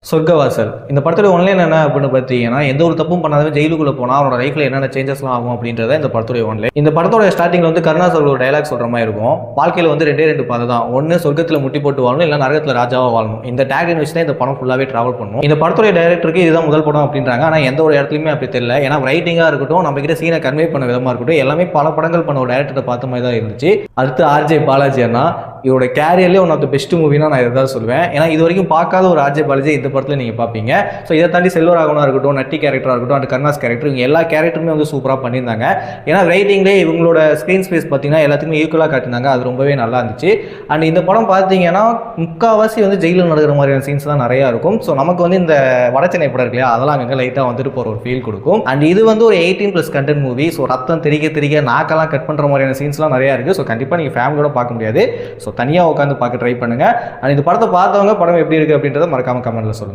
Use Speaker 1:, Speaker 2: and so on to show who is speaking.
Speaker 1: சொர்க்கவாசல் இந்த படத்தோட ஒன்லைன் என்ன அப்படின்னு பார்த்தீங்கன்னா, எந்த ஒரு தப்பும் பண்ணாதவன் ஜெயிலுக்குள்ள போனா அவனோட லைஃப்ல என்னென்ன சேஞ்சஸ்லாம் ஆகும் அப்படின்றத இந்த படத்தோட ஒன்லைன். இந்த படத்தோட ஸ்டார்டிங்ல வந்து கருணாஸ் ஒரு டைலாக் சொல்ற மாதிரி இருக்கும். வாழ்க்கையில வந்து ரெண்டே ரெண்டு பாதை தான். ஒன்னு சொர்க்கத்துல முட்டி போட்டு வாழணும், இல்ல நரகத்துல ராஜாவா வாழணும். இந்த டேக்லைன் வச்சு தான் இந்த படம் ஃபுல்லாவே டிராவல் பண்ணும். இந்த படத்தோட டைரக்டருக்கு இதுதான் முதல் படம் அப்படின்றாங்க. ஆனா எந்த ஒரு இடத்துலயுமே அப்படி தெரியல. ஏன்னா ரைட்டிங்கா இருக்கட்டும், நம்ம கிட்ட சீனை கன்வே பண்ண விதமா இருக்கட்டும், எல்லாமே பல படங்கள் பண்ண ஒரு டைரக்டரை பார்த்த மாதிரி தான் இருந்துச்சு. அடுத்து ஆர்ஜே பாலாஜி அண்ணா இவரோட கேரியர்லேயே ஒன் ஆஃப் த பெஸ்ட் மூவினா நான் இதை சொல்லுவேன். ஏன்னா இது வரைக்கும் பார்க்காத ஒரு ஆர்ஜே பாலாஜி இந்த படத்தில் நீங்கள் பார்ப்பீங்க. ஸோ இதை தாண்டி செல்வராகவனாக இருக்கட்டும், நட்டி கேரக்டராக இருக்கட்டும், அண்ட் கருணாஸ் கேரக்டர், இவங்க எல்லா கேரக்டருமே வந்து சூப்பராக பண்ணியிருந்தாங்க. ஏன்னா ரைட்டிங்லேயே இவங்களோட ஸ்க்ரீன் ஸ்பேஸ் பார்த்தீங்கன்னா எல்லாத்துக்குமே ஈக்குவலாக காட்டினாங்க. அது ரொம்பவே நல்லா இருந்துச்சு. அண்ட் இந்த படம் பார்த்தீங்கன்னா முக்கால்வாசி வந்து ஜெயிலில் நடக்கிற மாதிரியான சீன்ஸ் தான் நிறையா இருக்கும். ஸோ நமக்கு வந்து இந்த வடச்சென்னை படம் இருக்கு இல்லையா, அதெல்லாம் அங்கே லைட்டாக வந்துட்டு போகிற ஒரு ஃபீல் கொடுக்கும். அண்ட் இது வந்து ஒரு 18+ கண்டென்ட் மூவி. ஸோ ரத்தம் தெரிய நாக்கெல்லாம் கட் பண்ணுற மாதிரியான சீன்ஸ்லாம் நிறையா இருக்குது. ஸோ கண்டிப்பாக நீங்கள் ஃபேமிலியோட பார்க்க முடியாது. ஸோ தனியாக உட்காந்து பார்க்க ட்ரை பண்ணுங்கள். அண்ட் இந்த படத்தை பார்த்தவங்க படம் எப்படி இருக்குது அப்படின்றத மறக்காமல் கமெண்ட்டில் சொல்லுங்கள்.